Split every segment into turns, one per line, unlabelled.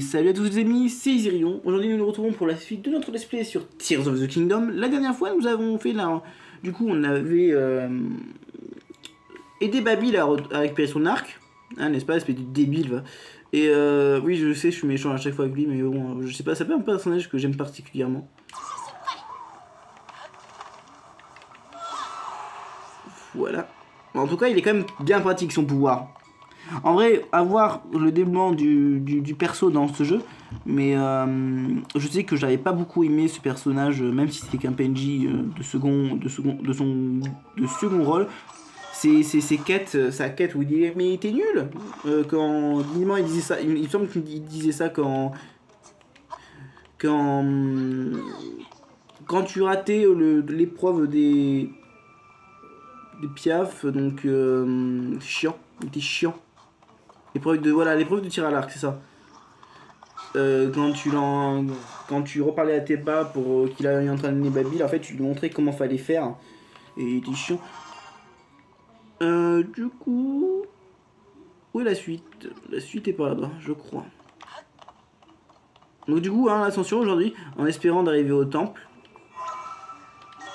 salut à tous les amis, c'est Isirion. Aujourd'hui nous nous retrouvons pour la suite de notre let's play sur Tears of the Kingdom. La dernière fois nous avons fait là, du coup on avait aidé Babil à récupérer son arc, hein, n'est-ce pas, espèce de débile va. Et oui je sais, je suis méchant à chaque fois avec lui, mais bon, je sais pas, ça peut être un personnage que j'aime particulièrement. Voilà. En tout cas il est quand même bien pratique son pouvoir. En vrai, avoir le développement du perso dans ce jeu, mais je sais que j'avais pas beaucoup aimé ce personnage, même si c'était qu'un PNJ de second rôle. Ses quêtes, sa quête où il dit mais t'es nul quand Guillemot il disait ça, il me semble qu'il disait ça quand quand tu ratais l'épreuve des piafs, donc chiant, il était chiant. L'épreuve de tir à l'arc, c'est ça. Quand tu reparlais à Teba pour qu'il aille entraîner Babil, en fait, tu lui montrais comment fallait faire. Et il était chiant. Du coup... Où est la suite? La suite est pas là-bas, je crois. Donc du coup, hein, l'ascension aujourd'hui, en espérant d'arriver au temple.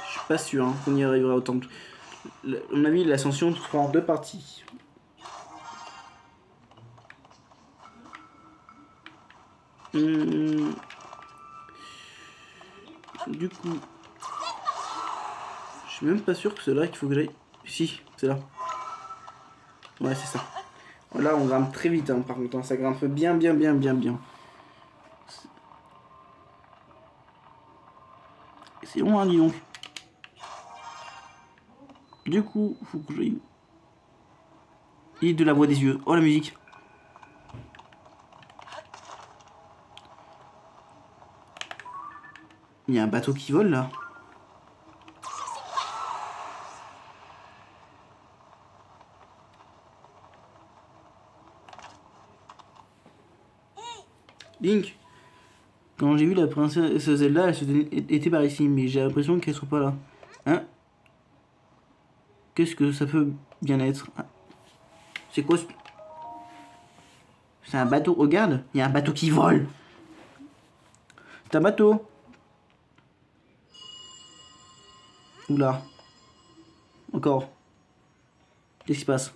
Je suis pas sûr qu'on y arrivera au temple. À mon avis, l'ascension sera en deux parties. Du coup... Je suis même pas sûr que c'est là qu'il faut que j'aille. Si, c'est là. Ouais, c'est ça. Là, on grimpe très vite, hein, par contre. Hein, ça grimpe bien. C'est long, hein, dis donc. Du coup, faut que j'aille. Et de la voix des yeux. Oh, la musique. Il y a un bateau qui vole, là. Link. Quand j'ai vu la princesse Zelda, était par ici, mais j'ai l'impression qu'elle soit pas là. Hein? Qu'est-ce que ça peut bien être? C'est quoi ce... C'est un bateau, regarde, il y a un bateau qui vole. C'est un bateau. Oula. Encore. Qu'est-ce qui se passe?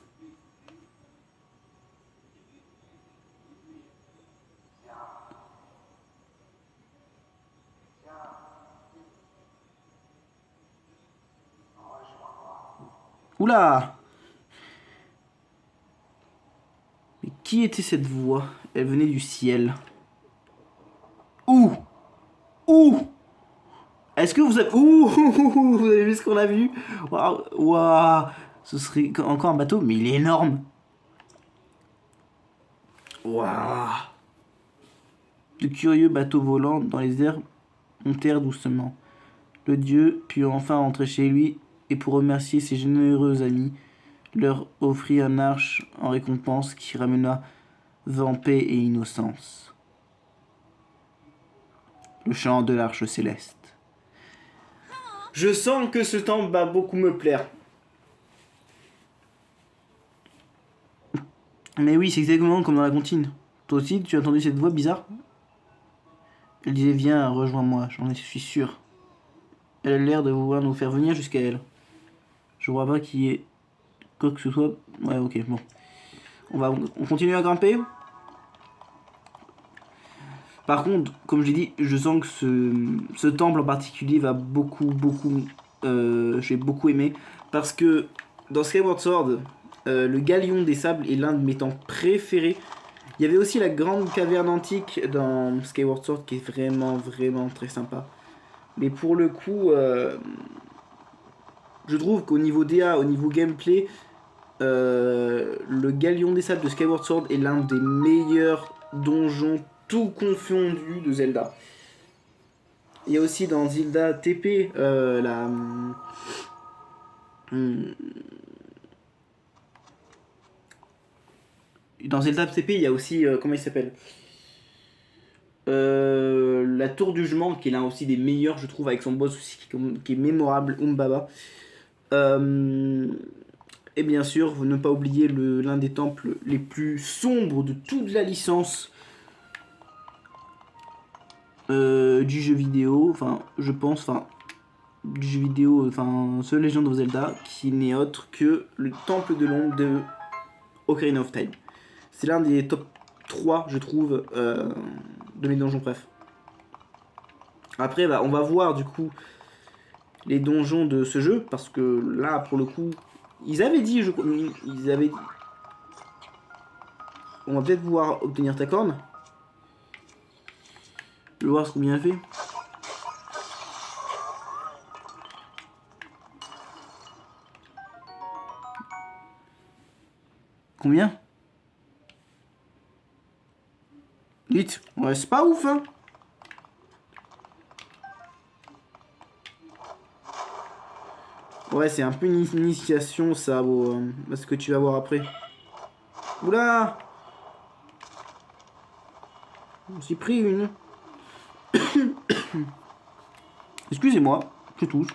Oula! Mais qui était cette voix? Elle venait du ciel. Où? Où? Est-ce que vous avez... Ouh, vous avez vu ce qu'on a vu? Waouh, waouh. Ce serait encore un bateau, mais il est énorme. Waouh. De curieux bateaux volants dans les airs montèrent doucement. Le dieu put enfin rentrer chez lui et pour remercier ses généreux amis, leur offrit un arche en récompense qui ramena vent, paix et innocence. Le chant de l'arche céleste. Je sens que ce temple va beaucoup me plaire. Mais oui, c'est exactement comme dans la comptine. Toi aussi, tu as entendu cette voix bizarre? Elle disait viens, rejoins-moi, j'en suis sûr. Elle a l'air de vouloir nous faire venir jusqu'à elle. Je vois pas qu'il y ait quoi que ce soit. Ouais, ok, bon. On continue à grimper. Par contre, comme je l'ai dit, je sens que ce temple en particulier va beaucoup. J'ai beaucoup aimé. Parce que dans Skyward Sword, le Galion des Sables est l'un de mes temples préférés. Il y avait aussi la grande caverne antique dans Skyward Sword qui est vraiment très sympa. Mais pour le coup, je trouve qu'au niveau DA, au niveau gameplay, le Galion des Sables de Skyward Sword est l'un des meilleurs donjons tout confondu de Zelda. Il y a aussi dans Zelda TP dans Zelda TP, il y a aussi comment il s'appelle, la tour du jugement qui est l'un aussi des meilleurs je trouve avec son boss aussi qui est mémorable, Umbaba. Et bien sûr, ne pas oublier l'un des temples les plus sombres de toute la licence, du jeu vidéo, enfin je pense, enfin du jeu vidéo, enfin The Legend of Zelda, qui n'est autre que le Temple de l'ombre de Ocarina of Time. C'est l'un des top 3, je trouve, de mes donjons préf. Après, bah, on va voir du coup les donjons de ce jeu, parce que là, pour le coup, ils avaient dit, ils avaient dit, on va peut-être pouvoir obtenir ta corne. Je vais voir ce combien elle fait. Combien? 8. Ouais, c'est pas ouf, hein. Ouais, c'est un peu une initiation, ça, à ce que tu vas voir après. Oula! On s'est pris une. Excusez-moi, je touche.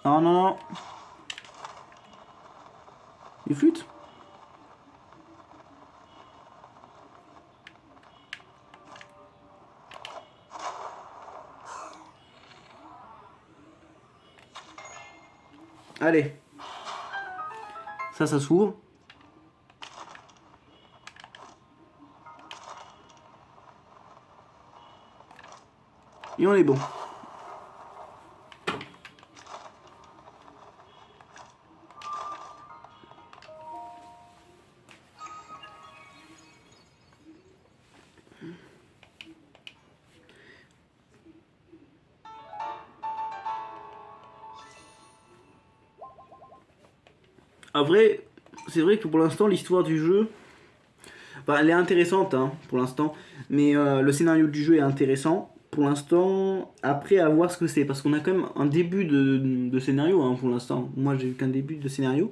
Non, non, non. Les flûtes? Allez. Ça s'ouvre. Et on est bon. Après, c'est vrai que pour l'instant, l'histoire du jeu, bah, elle est intéressante hein, pour l'instant, mais le scénario du jeu est intéressant. Pour l'instant, après à voir ce que c'est, parce qu'on a quand même un début de scénario hein, pour l'instant. Moi, j'ai eu qu'un début de scénario,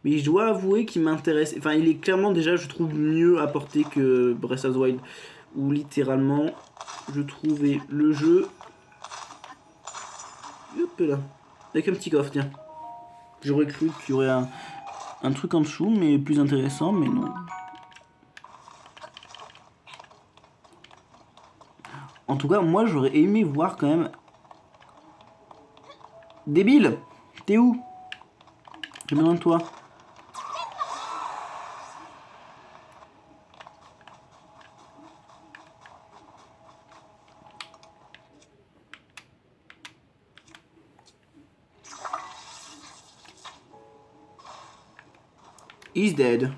mais je dois avouer qu'il m'intéresse. Enfin, il est clairement déjà, je trouve, mieux apporté que Breath of the Wild, où littéralement, je trouvais le jeu. Hop là, avec un petit coffre, tiens. J'aurais cru qu'il y aurait un truc en dessous, mais plus intéressant, mais non. En tout cas, moi, j'aurais aimé voir quand même... Débile! T'es où? J'ai besoin de toi. He's dead.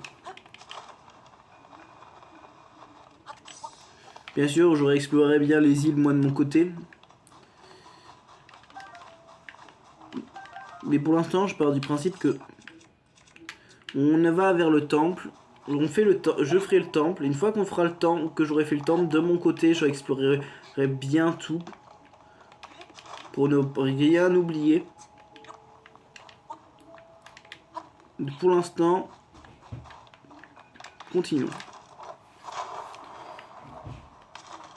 Bien sûr, j'aurais exploré bien les îles, moi, de mon côté. Mais pour l'instant, je pars du principe que... On va vers le temple. On fait je ferai le temple. Une fois qu'on fera le temple, que j'aurai fait le temple, de mon côté, je explorerai bien tout. Pour ne rien oublier. Pour l'instant, continuons.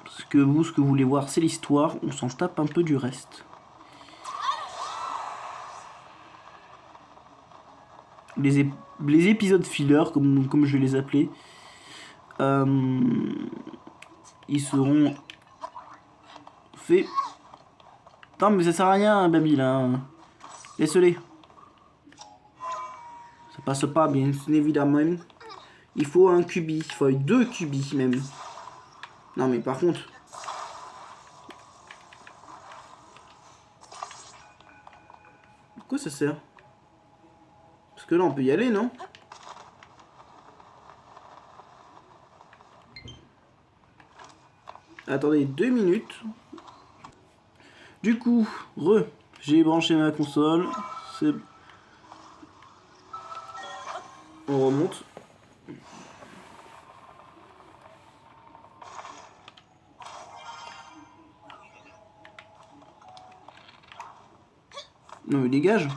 Parce que vous, ce que vous voulez voir, c'est l'histoire. On s'en tape un peu du reste. Les épisodes filler, comme je vais les appeler, ils seront faits. Non, mais ça sert à rien, Baby, là. Laisse-les. Ça passe pas, bien évidemment. Il faut un cubi. Il faut 2 cubis, même. Non, mais par contre... Pourquoi ça sert? Parce que là, on peut y aller, non? Attendez 2 minutes. Du coup, j'ai branché ma console. On remonte. Non mais dégage.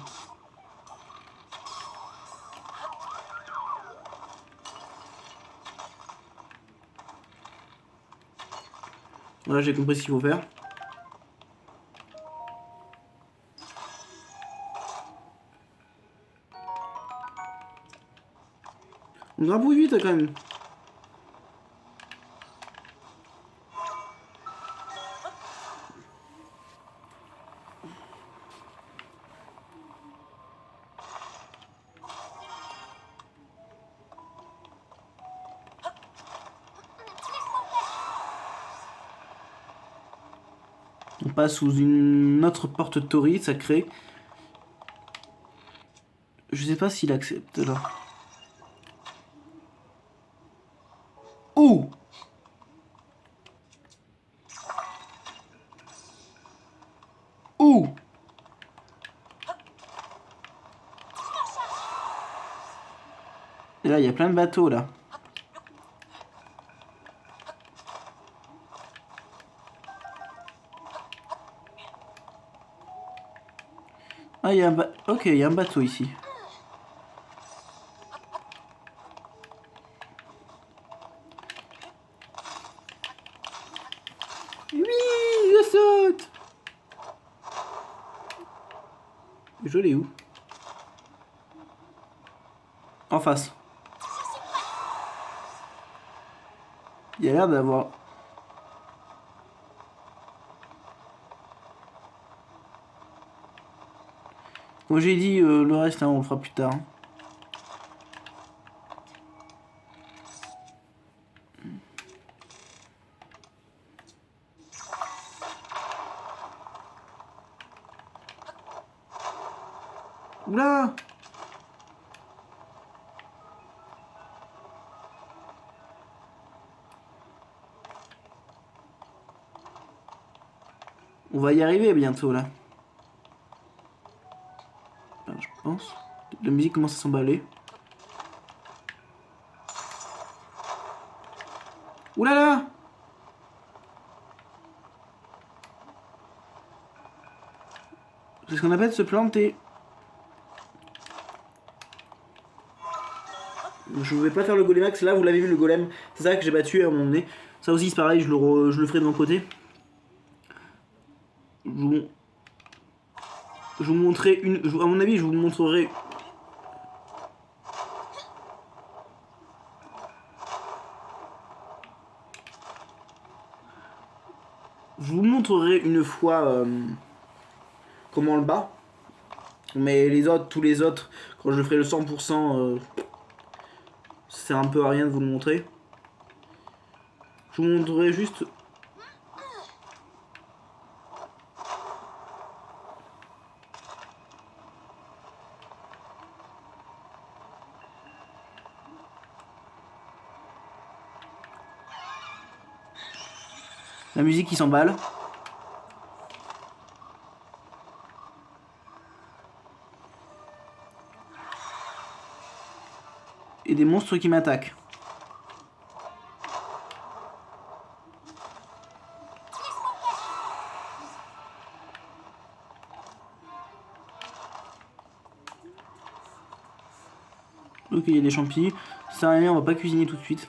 Voilà, j'ai compris ce qu'il faut faire. On grimpe vite quand même. On passe sous une autre porte Tori, ça crée. Je sais pas s'il accepte là. Oh! Oh! Et là, il y a plein de bateaux là. Ah, il y a un ok, il y a un bateau ici. Oui, je saute! Je l'ai où? En face. Il y a l'air d'avoir... Comme j'ai dit, le reste, hein, on le fera plus tard. Oula! On va y arriver bientôt là. Enfin, je pense. La musique commence à s'emballer. Oulala là là! C'est ce qu'on appelle se planter. Je vais pas faire le golémax, là vous l'avez vu le golem, c'est ça que j'ai battu à un moment donné. Ça aussi c'est pareil, je le ferai de mon côté. Je vous montrerai une... À mon avis je vous montrerai... Je vous montrerai une fois comment on le bat. Mais les autres, tous les autres, quand je ferai le 100%, ça sert un peu à rien de vous le montrer. Je vous montrerai juste... La musique qui s'emballe. Et des monstres qui m'attaquent. Ok, il y a des champignons. Ça sert à rien, on va pas cuisiner tout de suite.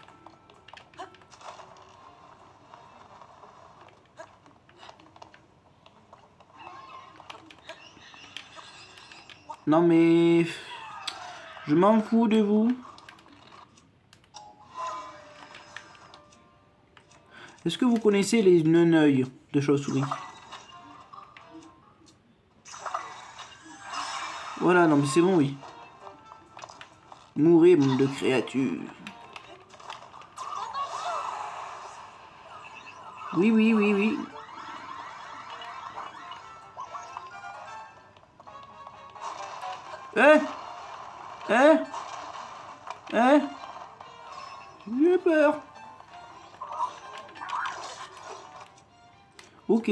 Non mais... Je m'en fous de vous. Est-ce que vous connaissez les neneuils de chauve-souris? Voilà, non mais c'est bon, oui. Mourez, monde de créatures. Oui, oui, oui, oui. Eh? Eh? Eh? J'ai peur. Ok.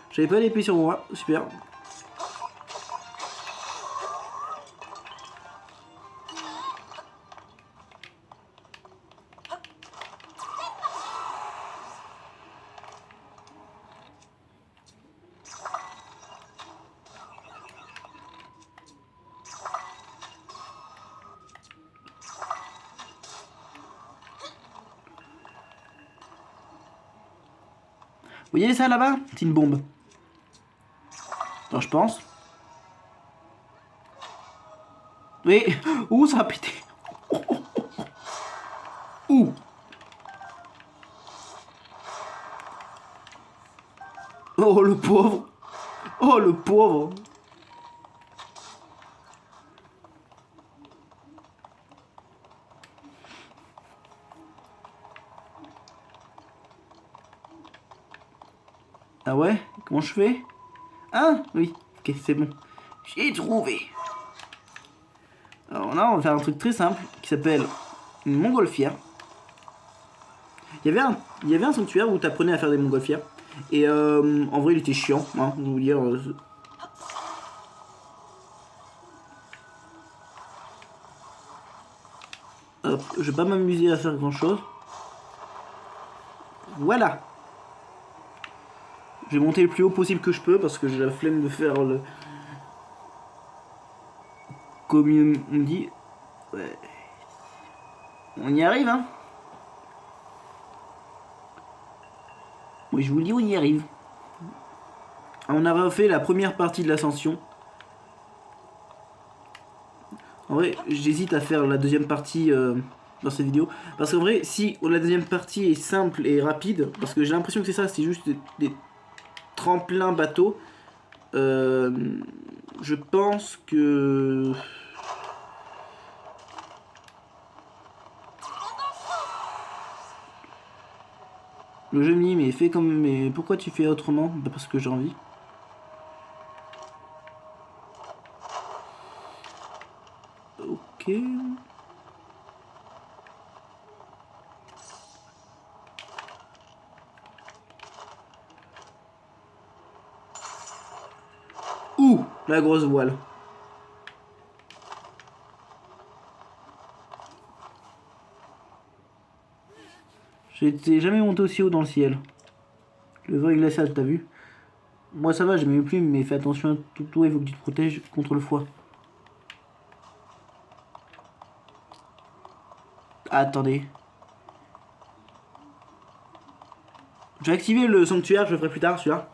J'avais pas l'épée sur moi, super. voyez ça là-bas? C'est une bombe. Attends, je pense. Oui. Ouh, ça a pété. Ouh. Oh, le pauvre. Oh, le pauvre. Ah ouais? Comment je fais? Ah, oui. Ok, c'est bon. J'ai trouvé. Alors là, on va faire un truc très simple qui s'appelle une montgolfière. Il y avait un sanctuaire où t'apprenais à faire des montgolfières. Et en vrai, il était chiant, hein, je vais vous dire. Hop, je vais pas m'amuser à faire grand chose. Voilà. Je vais monter le plus haut possible que je peux parce que j'ai la flemme de faire le. Comme on dit. Ouais. On y arrive, hein. Oui, je vous le dis, on y arrive. On a refait la première partie de l'ascension. En vrai, j'hésite à faire la deuxième partie dans cette vidéo. Parce qu'en vrai, si la deuxième partie est simple et rapide, parce que j'ai l'impression que c'est ça, c'est juste des tremplins bateaux, je pense que... Le jeu me dit, mais fais comme... Mais pourquoi tu fais autrement? Bah parce que j'ai envie. Ok... Ouh, la grosse voile. J'étais jamais monté aussi haut dans le ciel. Le vent est glacial, t'as vu? Moi ça va, j'ai mes plumes, mais fais attention à tout, il faut que tu te protèges contre le froid. Attendez. J'ai activé le sanctuaire, je le ferai plus tard celui-là.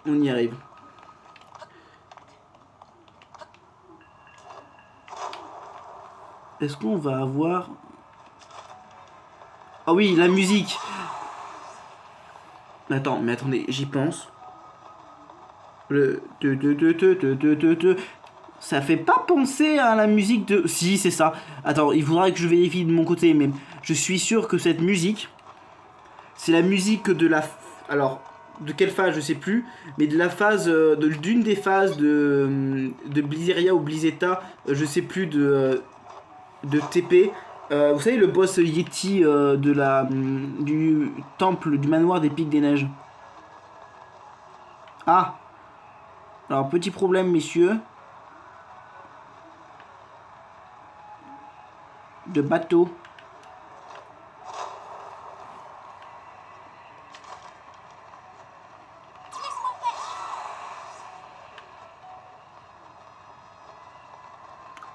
On y arrive. Est-ce qu'on va avoir... Ah oui, la musique. Attends, mais attendez, j'y pense. Le... Ça fait pas penser à la musique de... Si, c'est ça. Attends, il faudra que je vérifie de mon côté, mais je suis sûr que cette musique, c'est la musique de la... Alors, de quelle phase, je sais plus, mais de la phase... d'une des phases de Blizzeria ou Blizzetta, je sais plus, de TP. Vous savez, le boss Yeti du temple, du manoir des Pics des Neiges. Ah! Alors, petit problème, messieurs. De bateau.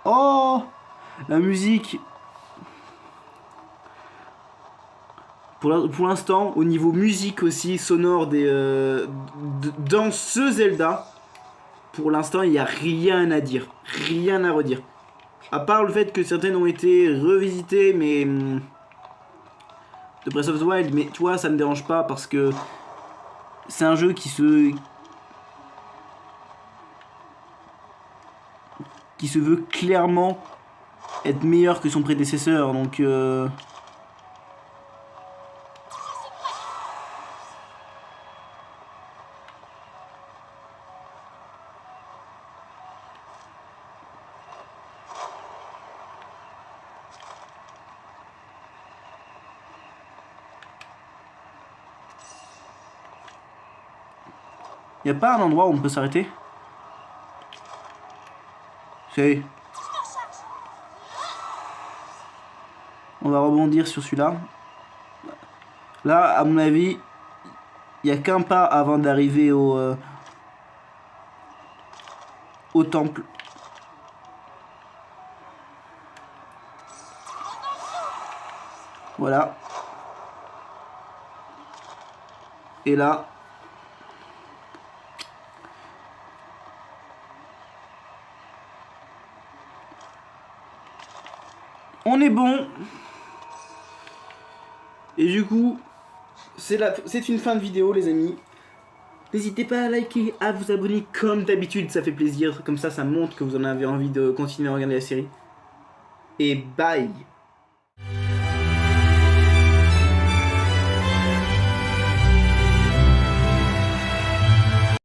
Oh! La musique. Pour l'instant, au niveau musique aussi, sonore dans ce Zelda, pour l'instant, il n'y a rien à dire. Rien à redire. À part le fait que certaines ont été revisitées, mais... de Breath of the Wild, mais tu vois, ça me dérange pas parce que c'est un jeu qui se veut clairement être meilleur que son prédécesseur, donc y a pas un endroit où on peut s'arrêter? C'est... On va rebondir sur celui-là. Là, à mon avis, Il n'y a qu'un pas avant d'arriver au temple. Voilà. Et là... on est bon. Et du coup, c'est une fin de vidéo, les amis. N'hésitez pas à liker, à vous abonner comme d'habitude, ça fait plaisir. Comme ça montre que vous en avez envie de continuer à regarder la série. Et bye.